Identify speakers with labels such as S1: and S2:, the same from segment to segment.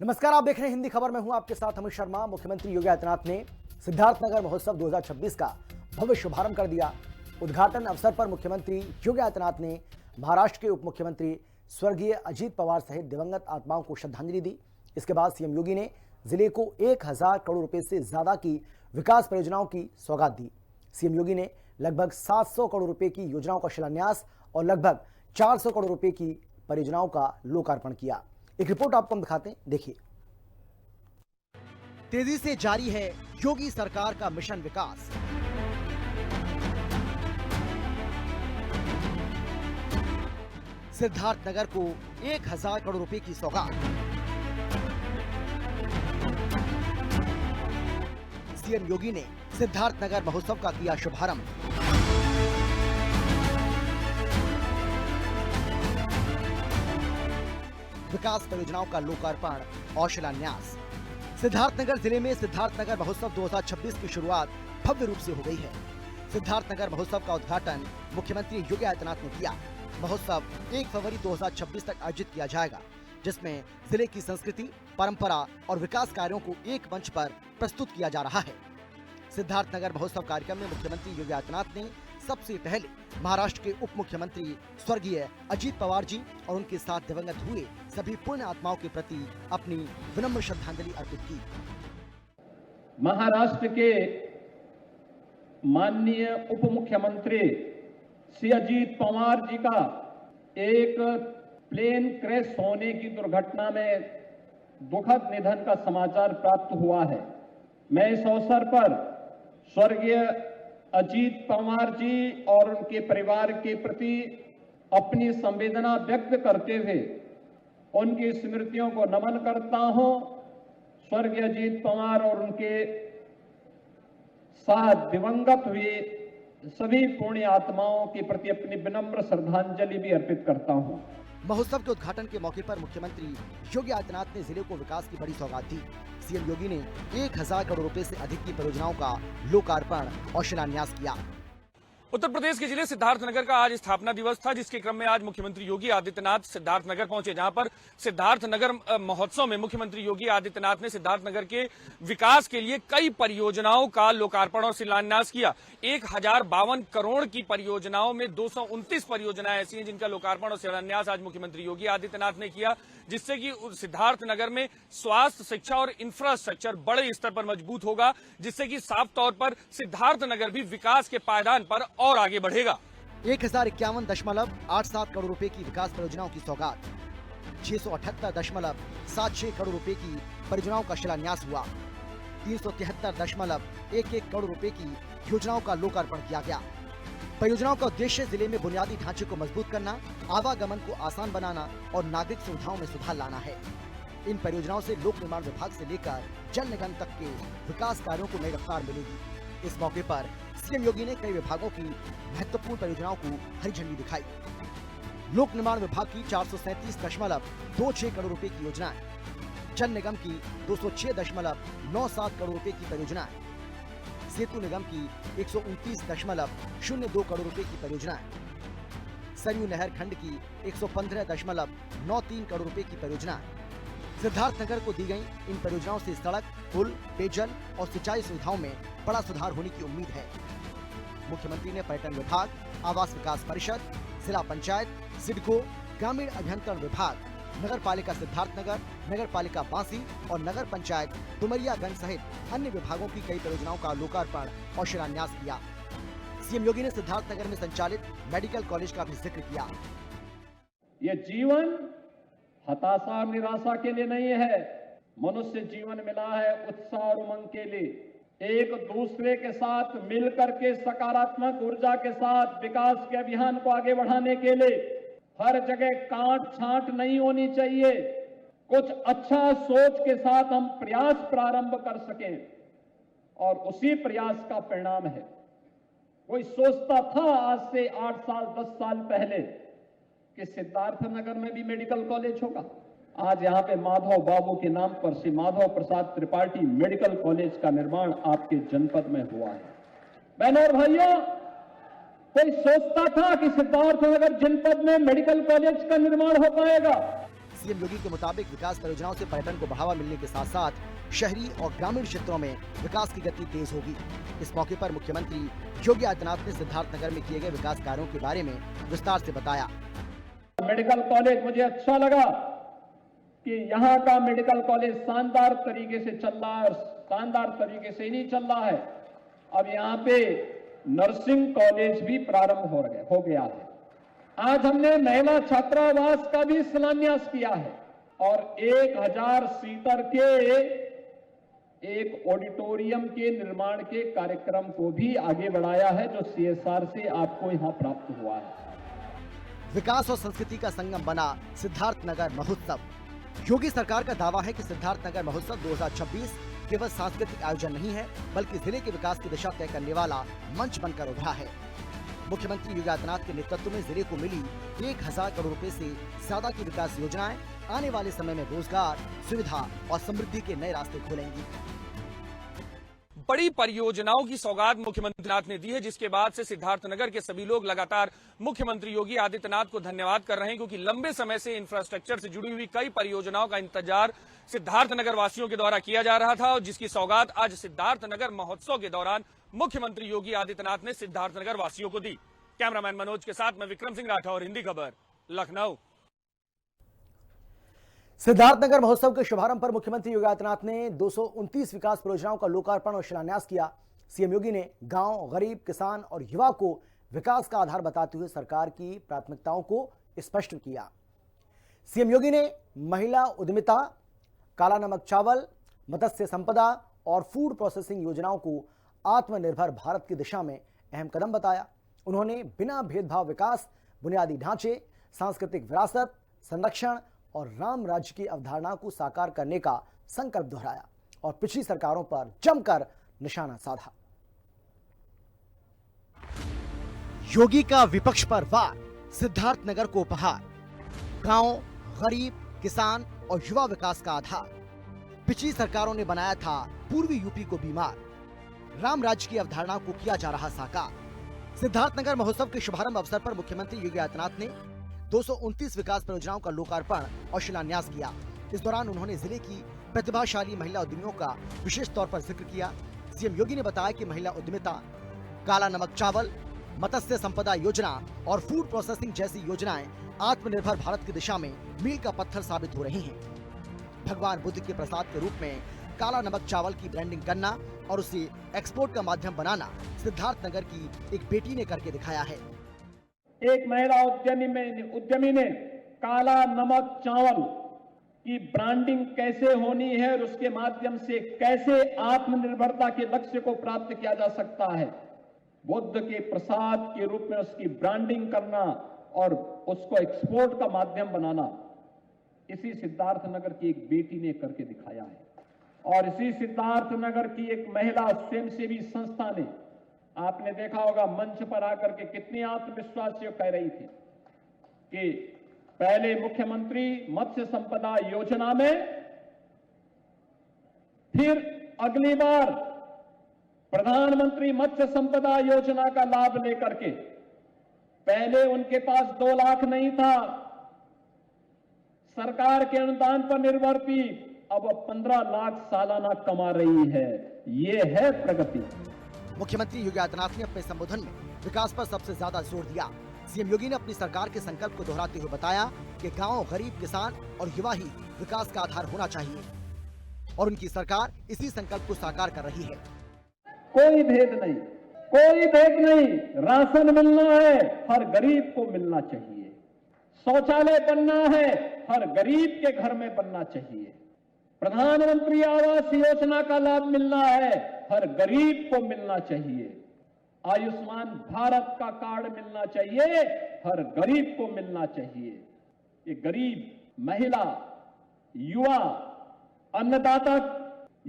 S1: नमस्कार, आप देख रहे हैं हिंदी खबर में हूं आपके साथ अमित शर्मा। मुख्यमंत्री योगी आदित्यनाथ ने सिद्धार्थनगर महोत्सव 2026 का भव्य शुभारंभ कर दिया। उद्घाटन अवसर पर मुख्यमंत्री योगी आदित्यनाथ ने महाराष्ट्र के उप मुख्यमंत्री स्वर्गीय अजीत पवार सहित दिवंगत आत्माओं को श्रद्धांजलि दी। इसके बाद सीएम योगी ने जिले को 1000 करोड़ रुपए से ज्यादा की विकास परियोजनाओं की सौगात दी। सीएम योगी ने लगभग 700 करोड़ रुपए की योजनाओं का शिलान्यास और लगभग 400 करोड़ रुपए की परियोजनाओं का लोकार्पण किया। एक रिपोर्ट आपको हम दिखाते हैं, देखिए। तेजी से जारी है योगी सरकार का मिशन विकास। सिद्धार्थनगर को 1000 करोड़ रुपए की सौगात। सीएम योगी ने सिद्धार्थनगर महोत्सव का किया शुभारंभ। विकास परियोजनाओं का लोकार्पण और शिलान्यास। सिद्धार्थनगर जिले में सिद्धार्थनगर महोत्सव 2026 की शुरुआत भव्य रूप से हो गई है। सिद्धार्थनगर महोत्सव का उद्घाटन मुख्यमंत्री योगी आदित्यनाथ ने किया। महोत्सव 1 फरवरी 2026 तक आयोजित किया जाएगा, जिसमें जिले की संस्कृति, परंपरा और विकास कार्यों को एक मंच पर प्रस्तुत किया जा रहा है। सिद्धार्थनगर महोत्सव कार्यक्रम में मुख्यमंत्री योगी आदित्यनाथ ने सबसे पहले महाराष्ट्र के उप मुख्यमंत्री स्वर्गीय अजीत पवार जी और उनके साथ दिवंगत हुए सभी पुण्य आत्माओं के प्रति अपनी विनम्र श्रद्धांजलि अर्पित की।
S2: महाराष्ट्र के माननीय उप मुख्यमंत्री श्री अजीत पवार जी का एक प्लेन क्रैश होने की दुर्घटना में दुखद निधन का समाचार प्राप्त हुआ है। मैं इस अवसर पर स्वर्गीय अजीत पवार जी और उनके परिवार के प्रति अपनी संवेदना व्यक्त करते हुए उनकी स्मृतियों को नमन करता हूं। स्वर्गीय अजीत पवार और उनके साथ दिवंगत हुए सभी पुण्य आत्माओं के प्रति अपनी विनम्र श्रद्धांजलि भी अर्पित करता हूं।
S1: महोत्सव के उद्घाटन के मौके पर मुख्यमंत्री योगी आदित्यनाथ ने जिले को विकास की बड़ी सौगात दी। सीएम योगी ने 1000 करोड़ रुपए से अधिक की परियोजनाओं का लोकार्पण और शिलान्यास किया।
S3: उत्तर प्रदेश के जिले सिद्धार्थनगर का आज स्थापना दिवस था, जिसके क्रम में आज मुख्यमंत्री योगी आदित्यनाथ सिद्धार्थनगर पहुंचे, जहां पर सिद्धार्थनगर महोत्सव में मुख्यमंत्री योगी आदित्यनाथ ने सिद्धार्थनगर के विकास के लिए कई परियोजनाओं का लोकार्पण और शिलान्यास किया। 1052 करोड़ की परियोजनाओं में 229 परियोजनाएं ऐसी हैं जिनका लोकार्पण और शिलान्यास आज मुख्यमंत्री योगी आदित्यनाथ ने किया, जिससे कि सिद्धार्थनगर में स्वास्थ्य, शिक्षा और इंफ्रास्ट्रक्चर बड़े स्तर पर मजबूत होगा, जिससे कि साफ तौर पर सिद्धार्थनगर भी विकास के पायदान पर और आगे बढ़ेगा।
S1: 1051.87 करोड़ रुपए की विकास परियोजनाओं की सौगात। 678.76 करोड़ रुपए की परियोजनाओं का शिलान्यास हुआ। 373.11 करोड़ रुपए की योजनाओं का लोकार्पण किया गया। परियोजनाओं का उद्देश्य जिले में बुनियादी ढांचे को मजबूत करना, आवागमन को आसान बनाना और नागरिक सुविधाओं में सुधार लाना है। इन परियोजनाओं से लोक निर्माण विभाग से लेकर जल निगम तक के विकास कार्यों को नई रफ्तार मिलेगी। इस मौके पर सीएम योगी ने कई विभागों की महत्वपूर्ण परियोजनाओं को हरी झंडी दिखाई। लोक निर्माण विभाग की 437.26 करोड़ रुपए की योजनाएं, जल निगम की 206.97 करोड़ रुपए की परियोजनाएं, सेतु निगम की 129.02 करोड़ रुपए की परियोजनाएं, सरयू नहर खंड की 115.93 करोड़ रुपए की परियोजनाएं। सिद्धार्थनगर को दी गई इन परियोजनाओं से सड़क, पुल, पेयजल और सिंचाई सुविधाओं में बड़ा सुधार होने की उम्मीद है। मुख्यमंत्री ने पर्यटन विभाग, आवास विकास परिषद, जिला पंचायत, सिडको, ग्रामीण अभियंत्रण विभाग, नगर पालिका सिद्धार्थनगर, नगर पालिका बांसी और नगर पंचायत डुमरियागंज सहित अन्य विभागों की कई परियोजनाओं का लोकार्पण और शिलान्यास किया। सीएम योगी ने सिद्धार्थनगर में संचालित मेडिकल कॉलेज का भी जिक्र किया।
S2: ये जीवन हताशा और निराशा के लिए नहीं है। मनुष्य जीवन मिला है उत्साह और उमंग के लिए। एक दूसरे के साथ मिलकर के सकारात्मक ऊर्जा के साथ विकास के अभियान को आगे बढ़ाने के लिए हर जगह काट छांट नहीं होनी चाहिए। कुछ अच्छा सोच के साथ हम प्रयास प्रारंभ कर सकें और उसी प्रयास का परिणाम है। कोई सोचता था आज से 8 साल 10 साल पहले कि सिद्धार्थनगर में भी मेडिकल कॉलेज होगा। आज यहाँ पे माधव बाबू के नाम पर श्री माधव प्रसाद त्रिपाठी मेडिकल कॉलेज का निर्माण आपके जनपद में हुआ है। बहनों और भाइयों, कोई सोचता था कि सिद्धार्थनगर जनपद में मेडिकल कॉलेज का निर्माण हो पाएगा?
S1: सीएम योगी के मुताबिक विकास परियोजनाओं से पर्यटन को बढ़ावा मिलने के साथ साथ शहरी और ग्रामीण क्षेत्रों में विकास की गति तेज होगी। इस मौके पर मुख्यमंत्री योगी आदित्यनाथ ने सिद्धार्थनगर में किए गए विकास कार्यों के बारे में विस्तार से बताया।
S2: मेडिकल कॉलेज मुझे अच्छा लगा कि यहाँ का मेडिकल कॉलेज शानदार तरीके से चल रहा है और शानदार तरीके से ही नहीं चल रहा है, अब यहाँ पे नर्सिंग कॉलेज भी प्रारंभ हो गया है। आज हमने महिला छात्रावास का भी शिलान्यास किया है और 1000 सीटर के एक ऑडिटोरियम के निर्माण के कार्यक्रम को भी आगे बढ़ाया है, जो CSR से आपको यहाँ प्राप्त हुआ है।
S1: विकास और संस्कृति का संगम बना सिद्धार्थनगर महोत्सव। योगी सरकार का दावा है कि सिद्धार्थनगर महोत्सव 2026 केवल सांस्कृतिक आयोजन नहीं है, बल्कि जिले के विकास की दिशा तय करने वाला मंच बनकर उभरा है। मुख्यमंत्री योगी आदित्यनाथ के नेतृत्व में जिले को मिली 1000 करोड़ रुपए से ज्यादा की विकास योजनाएं आने वाले समय में रोजगार, सुविधा और समृद्धि के नए रास्ते खोलेंगी।
S3: बड़ी परियोजनाओं की सौगात मुख्यमंत्री नाथ ने दी है, जिसके बाद से सिद्धार्थनगर के सभी लोग लगातार मुख्यमंत्री योगी आदित्यनाथ को धन्यवाद कर रहे हैं, क्योंकि लंबे समय से इंफ्रास्ट्रक्चर से जुड़ी हुई कई परियोजनाओं का इंतजार सिद्धार्थनगर वासियों के द्वारा किया जा रहा था और जिसकी सौगात आज सिद्धार्थनगर महोत्सव के दौरान मुख्यमंत्री योगी आदित्यनाथ ने सिद्धार्थनगर वासियों को दी। कैमरामैन मनोज के साथ मैं विक्रम सिंह राठौर, हिंदी खबर, लखनऊ।
S1: सिद्धार्थनगर महोत्सव के शुभारंभ पर मुख्यमंत्री योगी आदित्यनाथ ने 229 विकास परियोजनाओं का लोकार्पण और शिलान्यास किया। सीएम योगी ने गांव, गरीब, किसान और युवा को विकास का आधार बताते हुए सरकार की प्राथमिकताओं को स्पष्ट किया। सीएम योगी ने महिला उद्यमिता, काला नमक चावल, मत्स्य संपदा और फूड प्रोसेसिंग योजनाओं को आत्मनिर्भर भारत की दिशा में अहम कदम बताया। उन्होंने बिना भेदभाव विकास, बुनियादी ढांचे, सांस्कृतिक विरासत, संरक्षण और राम राज्य की अवधारणा को साकार करने का संकल्प दोहराया और पिछली सरकारों पर जमकर निशाना साधा। योगी का विपक्ष पर वार, सिद्धार्थनगर को उपहार। गांव, गरीब, किसान और युवा विकास का आधार। पिछली सरकारों ने बनाया था पूर्वी यूपी को बीमार। राम राज्य की अवधारणा को किया जा रहा साकार। सिद्धार्थनगर महोत्सव के शुभारंभ अवसर पर मुख्यमंत्री योगी आदित्यनाथ ने 229 विकास परियोजनाओं का लोकार्पण और शिलान्यास किया। इस दौरान उन्होंने जिले की प्रतिभाशाली महिला उद्यमियों का विशेष तौर पर जिक्र किया। सीएम योगी ने बताया कि महिला उद्यमिता, काला नमक चावल, मत्स्य संपदा योजना और फूड प्रोसेसिंग जैसी योजनाएं आत्मनिर्भर भारत की दिशा में मील का पत्थर साबित हो रही हैं। भगवान बुद्ध के प्रसाद के रूप में काला नमक चावल की ब्रांडिंग करना और उसे एक्सपोर्ट का माध्यम बनाना सिद्धार्थनगर की एक बेटी ने करके दिखाया है।
S2: एक महिला उद्यमी ने काला नमक चावल की ब्रांडिंग कैसे होनी है और उसके माध्यम से कैसे आत्मनिर्भरता के लक्ष्य को प्राप्त किया जा सकता है, बुद्ध के प्रसाद के रूप में उसकी ब्रांडिंग करना और उसको एक्सपोर्ट का माध्यम बनाना, इसी सिद्धार्थनगर की एक बेटी ने करके दिखाया है। और इसी सिद्धार्थनगर की एक महिला स्वयंसेवी संस्था ने, आपने देखा होगा मंच पर आकर के कितनी आत्मविश्वास से कह रही थी कि पहले मुख्यमंत्री मत्स्य संपदा योजना में, फिर अगली बार प्रधानमंत्री मत्स्य संपदा योजना का लाभ लेकर के, पहले उनके पास 2 लाख नहीं था, सरकार के अनुदान पर निर्भर थी, अब 15 लाख सालाना कमा रही है। ये है प्रगति।
S1: मुख्यमंत्री योगी आदित्यनाथ ने अपने संबोधन में विकास पर सबसे ज्यादा जोर दिया। सीएम योगी ने अपनी सरकार के संकल्प को दोहराते हुए बताया कि गांव, गरीब, किसान और युवा ही विकास का आधार होना चाहिए और उनकी सरकार इसी संकल्प को साकार कर रही है।
S2: कोई भेद नहीं, कोई भेद नहीं। राशन मिलना है, हर गरीब को मिलना चाहिए। शौचालय बनना है, हर गरीब के घर में बनना चाहिए। प्रधानमंत्री आवास योजना का लाभ मिलना है, हर गरीब को मिलना चाहिए। आयुष्मान भारत का कार्ड मिलना चाहिए, हर गरीब को मिलना चाहिए। ये गरीब, महिला, युवा, अन्नदाता,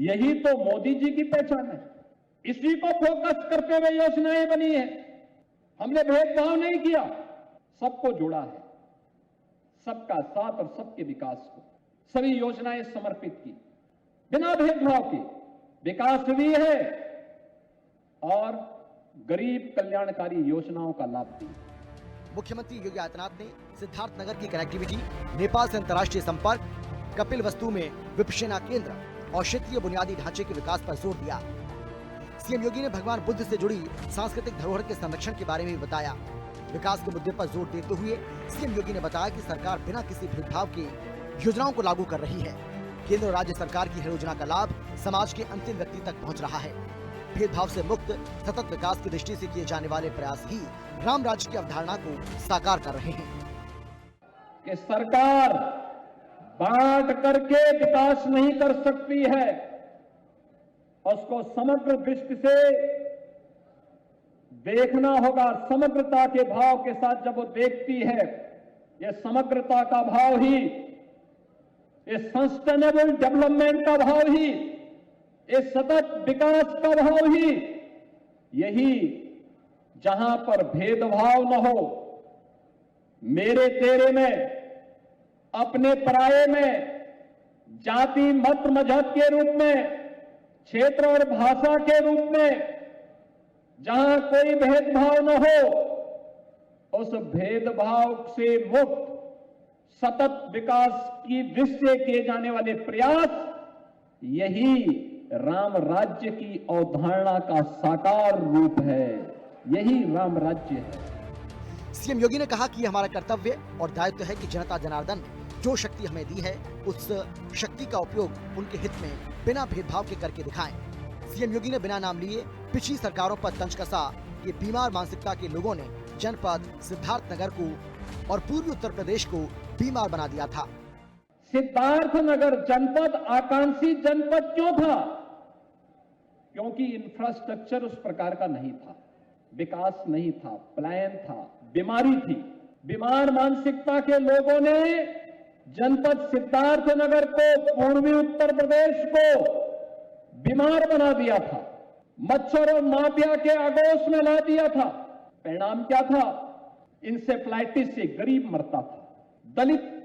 S2: यही तो मोदी जी की पहचान है। इसी को फोकस करते हुए योजनाएं बनी है। हमने भेदभाव नहीं किया, सबको जोड़ा है, सबका साथ और सबके विकास को सभी योजनाएं समर्पित की, बिना भेदभाव के विकास भी है और गरीब कल्याणकारी योजनाओं का लाभ दिया।
S1: मुख्यमंत्री योगी आदित्यनाथ ने सिद्धार्थनगर की कनेक्टिविटी, नेपाल से अंतर्राष्ट्रीय संपर्क, कपिल वस्तु में विपश्यना केंद्र और क्षेत्रीय बुनियादी ढांचे के विकास पर जोर दिया। सीएम योगी ने भगवान बुद्ध से जुड़ी सांस्कृतिक धरोहर के संरक्षण के बारे में भी बताया। विकास के मुद्दे पर जोर देते हुए सीएम योगी ने बताया कि सरकार बिना किसी भेदभाव के योजनाओं को लागू कर रही है। केंद्र और राज्य सरकार की हर योजना का लाभ समाज के अंतिम व्यक्ति तक पहुंच रहा है। भेदभाव से मुक्त सतत विकास की दृष्टि से किए जाने वाले प्रयास ही राम राज्य की अवधारणा को साकार कर रहे हैं।
S2: कि सरकार बांट करके विकास नहीं कर सकती है, उसको समग्र दृष्टि से देखना होगा। समग्रता के भाव के साथ जब वो देखती है, ये समग्रता का भाव ही, ये सस्टेनेबल डेवलपमेंट का भाव ही, ये सतत विकास का भाव ही, यही जहां पर भेदभाव न हो, मेरे तेरे में, अपने पराये में, जाति मत मजहब के रूप में, क्षेत्र और भाषा के रूप में जहां कोई भेदभाव न हो, उस भेदभाव से मुक्त सतत विकास की दृष्टि से किए जाने वाले प्रयास, यही राम राज्य की अवधारणा का साकार रूप है। यही राम राज्य है।
S1: सीएम योगी ने कहा कि हमारा कर्तव्य और दायित्व है कि जनता जनार्दन ने जो शक्ति हमें दी है, उस शक्ति का उपयोग उनके हित में बिना भेदभाव के करके दिखाएं। सीएम योगी ने बिना नाम लिए पिछली सरकारों पर तंज कसा कि बीमार मानसिकता के लोगों ने जनपद सिद्धार्थनगर को और पूर्वी उत्तर प्रदेश को बीमार बना दिया था।
S2: सिद्धार्थनगर जनपद आकांक्षी जनपद क्यों था? क्योंकि इंफ्रास्ट्रक्चर उस प्रकार का नहीं था, विकास नहीं था, प्लान था, बीमारी थी। बीमार मानसिकता के लोगों ने जनपद सिद्धार्थनगर को, पूर्वी उत्तर प्रदेश को बीमार बना दिया था, मच्छर और माफिया के आगोश में ला दिया था। परिणाम क्या था? इंसेफ्लाइटिस से गरीब मरता था, दलित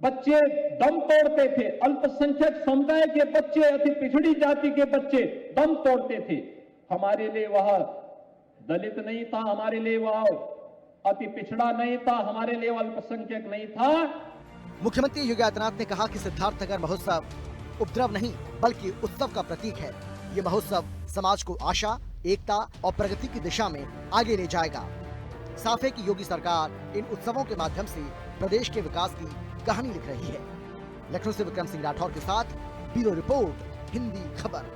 S2: बच्चे दम तोड़ते थे, अल्पसंख्यक समुदाय के बच्चे, अति पिछड़ी जाति के बच्चे दम तोड़ते थे। हमारे लिए वह दलित नहीं था, हमारे लिए वह अति पिछड़ा नहीं था, हमारे लिए अल्पसंख्यक नहीं था।
S1: मुख्यमंत्री योगी आदित्यनाथ ने कहा कि सिद्धार्थनगर महोत्सव उपद्रव नहीं बल्कि उत्सव का प्रतीक है। ये महोत्सव समाज को आशा, एकता और प्रगति की दिशा में आगे ले जाएगा। साफ है कि योगी सरकार इन उत्सवों के माध्यम से प्रदेश के विकास की कहानी लिख रही है। लखनऊ से विक्रम सिंह राठौर के साथ ब्यूरो रिपोर्ट, हिंदी खबर।